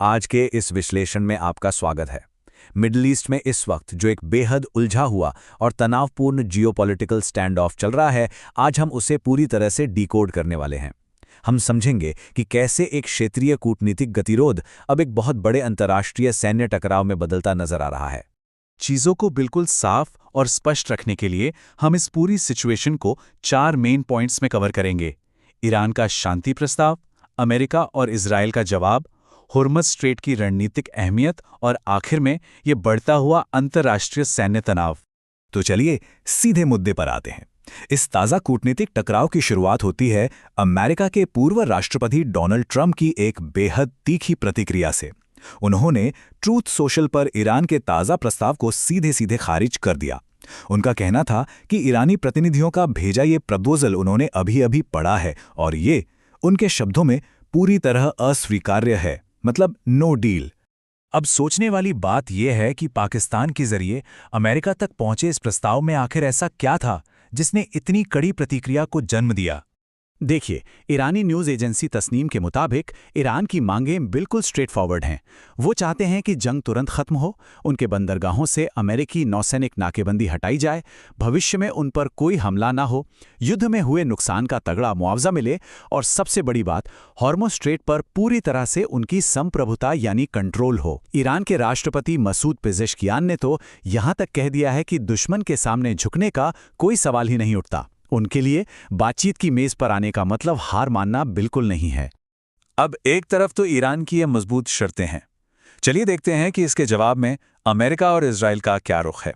आज के इस विश्लेषण में आपका स्वागत है। मिडिल ईस्ट में इस वक्त जो एक बेहद उलझा हुआ और तनावपूर्ण जियोपॉलिटिकल स्टैंड ऑफ चल रहा है, आज हम उसे पूरी तरह से डिकोड करने वाले हैं। हम समझेंगे कि कैसे एक क्षेत्रीय कूटनीतिक गतिरोध अब एक बहुत बड़े अंतर्राष्ट्रीय सैन्य टकराव में बदलता नजर आ रहा है। चीजों को बिल्कुल साफ और स्पष्ट रखने के लिए हम इस पूरी सिचुएशन को 4 मेन पॉइंट्स में कवर करेंगे। ईरान का शांति प्रस्ताव, अमेरिका और इजरायल का जवाब, हुर्मुज़ स्ट्रेट की रणनीतिक अहमियत और आखिर में ये बढ़ता हुआ अंतर्राष्ट्रीय सैन्य तनाव। तो चलिए सीधे मुद्दे पर आते हैं। इस ताज़ा कूटनीतिक टकराव की शुरुआत होती है अमेरिका के पूर्व राष्ट्रपति डोनाल्ड ट्रंप की एक बेहद तीखी प्रतिक्रिया से। उन्होंने ट्रूथ सोशल पर ईरान के ताज़ा प्रस्ताव को सीधे सीधे खारिज कर दिया। उनका कहना था कि ईरानी प्रतिनिधियों का भेजा ये प्रपोजल उन्होंने अभी अभी पढ़ा है और ये, उनके शब्दों में, पूरी तरह अस्वीकार्य है, मतलब नो डील। अब सोचने वाली बात यह है कि पाकिस्तान के जरिए अमेरिका तक पहुंचे इस प्रस्ताव में आखिर ऐसा क्या था जिसने इतनी कड़ी प्रतिक्रिया को जन्म दिया। देखिए, ईरानी न्यूज़ एजेंसी तस्नीम के मुताबिक ईरान की मांगें बिल्कुल स्ट्रेट फॉरवर्ड हैं। वो चाहते हैं कि जंग तुरंत खत्म हो, उनके बंदरगाहों से अमेरिकी नौसैनिक नाकेबंदी हटाई जाए, भविष्य में उन पर कोई हमला ना हो, युद्ध में हुए नुकसान का तगड़ा मुआवजा मिले और सबसे बड़ी बात, हॉर्मुज़ स्ट्रेट पर पूरी तरह से उनकी संप्रभुता यानी कंट्रोल हो। ईरान के राष्ट्रपति मसूद पेज़ेश्कियान ने तो यहाँ तक कह दिया है कि दुश्मन के सामने झुकने का कोई सवाल ही नहीं उठता। उनके लिए बातचीत की मेज पर आने का मतलब हार मानना बिल्कुल नहीं है। अब एक तरफ तो ईरान की ये मजबूत शर्तें हैं। चलिए देखते हैं कि इसके जवाब में अमेरिका और इजराइल का क्या रुख है।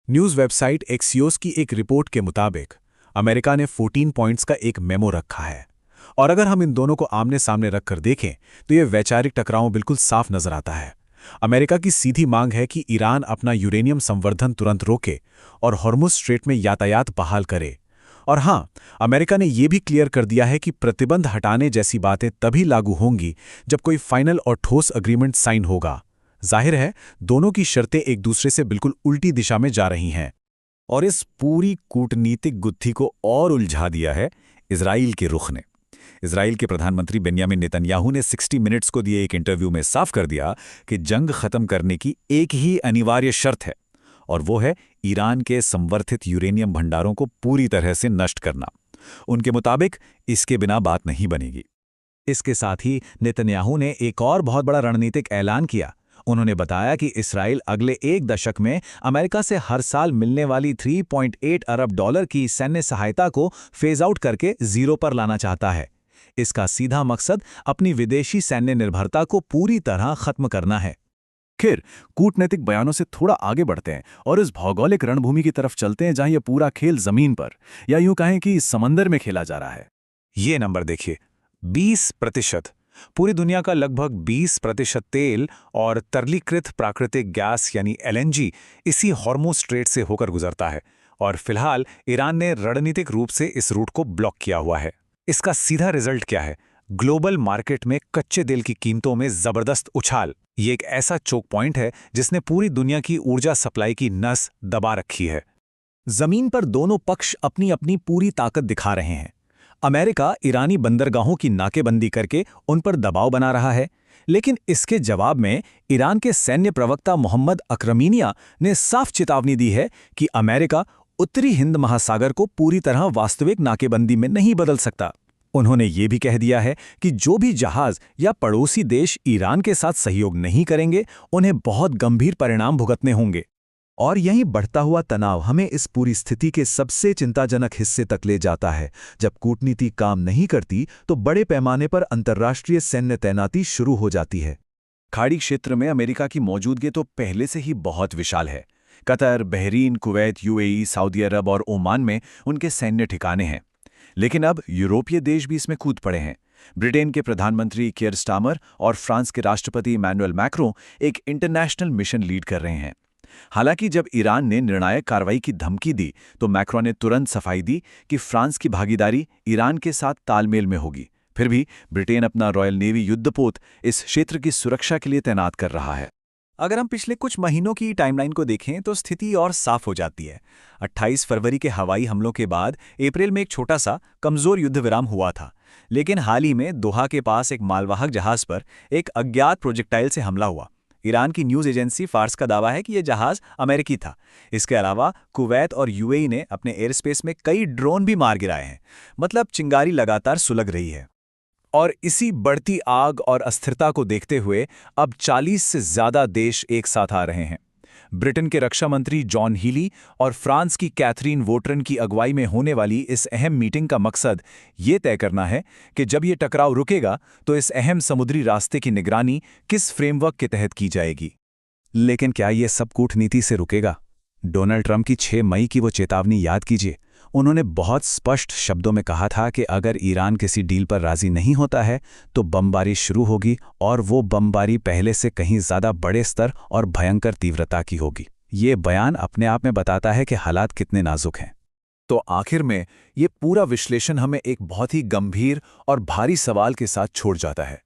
न्यूज़ वेबसाइट एक्सियोस की एक रिपोर्ट के मुताबिक अमेरिका ने 14 पॉइंट्स का एक मेमो रखा है और अगर हम इन दोनों को आमने सामने रखकर देखें तो ये वैचारिक टकराव बिल्कुल साफ नजर आता है। अमेरिका की सीधी मांग है कि ईरान अपना यूरेनियम संवर्धन तुरंत रोके और हॉर्मुज़ स्ट्रेट में यातायात बहाल करे। और हाँ, अमेरिका ने यह भी क्लियर कर दिया है कि प्रतिबंध हटाने जैसी बातें तभी लागू होंगी जब कोई फाइनल और ठोस अग्रीमेंट साइन होगा। जाहिर है, दोनों की शर्तें एक दूसरे से बिल्कुल उल्टी दिशा में जा रही हैं। और इस पूरी कूटनीतिक गुत्थी को और उलझा दिया है इजराइल के रुख ने। इजराइल के प्रधानमंत्री बेंयामिन नेतन्याहू ने 60 मिनट्स को दिए एक इंटरव्यू में साफ कर दिया कि जंग खत्म करने की एक ही अनिवार्य शर्त है और वो है ईरान के संवर्धित यूरेनियम भंडारों को पूरी तरह से नष्ट करना। उनके मुताबिक इसके बिना बात नहीं बनेगी। इसके साथ ही नेतन्याहू ने एक और बहुत बड़ा रणनीतिक ऐलान किया। उन्होंने बताया कि इसराइल अगले एक दशक में अमेरिका से हर साल मिलने वाली 3.8 अरब डॉलर की सैन्य सहायता को फेज आउट करके जीरो पर लाना चाहता है। इसका सीधा मकसद अपनी विदेशी सैन्य निर्भरता को पूरी तरह खत्म करना है। खैर, कूटनीतिक बयानों से थोड़ा आगे बढ़ते हैं और इस भौगोलिक रणभूमि की तरफ चलते हैं जहां यह पूरा खेल जमीन पर, या यूं कहें कि समंदर में खेला जा रहा है। ये नंबर देखिए, 20%। पूरी दुनिया का लगभग 20% तेल और तरलीकृत प्राकृतिक गैस यानी LNG इसी हॉर्मुज़ स्ट्रेट से होकर गुजरता है और फिलहाल ईरान ने रणनीतिक रूप से इस रूट को ब्लॉक किया हुआ है। इसका सीधा रिजल्ट क्या है? ग्लोबल मार्केट में कच्चे तेल की कीमतों में जबरदस्त उछाल। ये एक ऐसा चोक पॉइंट है जिसने पूरी दुनिया की ऊर्जा सप्लाई की नस दबा रखी है। जमीन पर दोनों पक्ष अपनी अपनी पूरी ताकत दिखा रहे हैं। अमेरिका ईरानी बंदरगाहों की नाकेबंदी करके उन पर दबाव बना रहा है, लेकिन इसके जवाब में ईरान के सैन्य प्रवक्ता मोहम्मद अकरमीनिया ने साफ चेतावनी दी है कि अमेरिका उत्तरी हिंद महासागर को पूरी तरह वास्तविक नाकेबंदी में नहीं बदल सकता। उन्होंने ये भी कह दिया है कि जो भी जहाज या पड़ोसी देश ईरान के साथ सहयोग नहीं करेंगे, उन्हें बहुत गंभीर परिणाम भुगतने होंगे। और यही बढ़ता हुआ तनाव हमें इस पूरी स्थिति के सबसे चिंताजनक हिस्से तक ले जाता है। जब कूटनीति काम नहीं करती तो बड़े पैमाने पर अंतर्राष्ट्रीय सैन्य तैनाती शुरू हो जाती है। खाड़ी क्षेत्र में अमेरिका की मौजूदगी तो पहले से ही बहुत विशाल है। Qatar, Bahrain, Kuwait, UAE, Saudi Arab और ओमान में उनके सैन्य ठिकाने हैं। लेकिन अब यूरोपीय देश भी इसमें कूद पड़े हैं। ब्रिटेन के प्रधानमंत्री कियर स्टारमर और फ्रांस के राष्ट्रपति इमैनुअल मैक्रों एक इंटरनेशनल मिशन लीड कर रहे हैं। हालांकि जब ईरान ने निर्णायक कार्रवाई की धमकी दी तो मैक्रों ने तुरंत सफाई दी कि फ्रांस की भागीदारी ईरान के साथ तालमेल में होगी। फिर भी ब्रिटेन अपना रॉयल नेवी युद्धपोत इस क्षेत्र की सुरक्षा के लिए तैनात कर रहा है। अगर हम पिछले कुछ महीनों की टाइमलाइन को देखें तो स्थिति और साफ हो जाती है। 28 फरवरी के हवाई हमलों के बाद अप्रैल में एक छोटा सा कमजोर युद्ध विराम हुआ था, लेकिन हाल ही में दोहा के पास एक मालवाहक जहाज पर एक अज्ञात प्रोजेक्टाइल से हमला हुआ। ईरान की न्यूज़ एजेंसी फार्स का दावा है कि यह जहाज अमेरिकी था। इसके अलावा कुवैत और यूएई ने अपने एयर स्पेस में कई ड्रोन भी मार गिराए हैं। मतलब चिंगारी लगातार सुलग रही है। और इसी बढ़ती आग और अस्थिरता को देखते हुए अब 40 से ज्यादा देश एक साथ आ रहे हैं। ब्रिटेन के रक्षा मंत्री जॉन हीली और फ्रांस की कैथरीन वोटरन की अगुवाई में होने वाली इस अहम मीटिंग का मकसद ये तय करना है कि जब ये टकराव रुकेगा तो इस अहम समुद्री रास्ते की निगरानी किस फ्रेमवर्क के तहत की जाएगी। लेकिन क्या ये सब कूटनीति से रुकेगा? डोनाल्ड ट्रंप की 6 मई की वो चेतावनी याद कीजिए। उन्होंने बहुत स्पष्ट शब्दों में कहा था कि अगर ईरान किसी डील पर राजी नहीं होता है तो बमबारी शुरू होगी, और वो बमबारी पहले से कहीं ज़्यादा बड़े स्तर और भयंकर तीव्रता की होगी। ये बयान अपने आप में बताता है कि हालात कितने नाजुक हैं। तो आखिर में ये पूरा विश्लेषण हमें एक बहुत ही गंभीर और भारी सवाल के साथ छोड़ जाता है।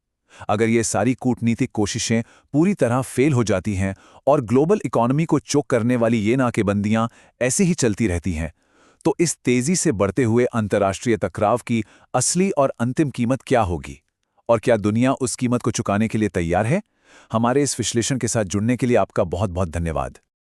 अगर ये सारी कूटनीतिक कोशिशें पूरी तरह फेल हो जाती हैं और ग्लोबल इकोनॉमी को चोक करने वाली ये नाकेबंदियां ऐसे ही चलती रहती हैं, तो इस तेजी से बढ़ते हुए अंतर्राष्ट्रीय टकराव की असली और अंतिम कीमत क्या होगी? और क्या दुनिया उस कीमत को चुकाने के लिए तैयार है? हमारे इस विश्लेषण के साथ जुड़ने के लिए आपका बहुत बहुत धन्यवाद।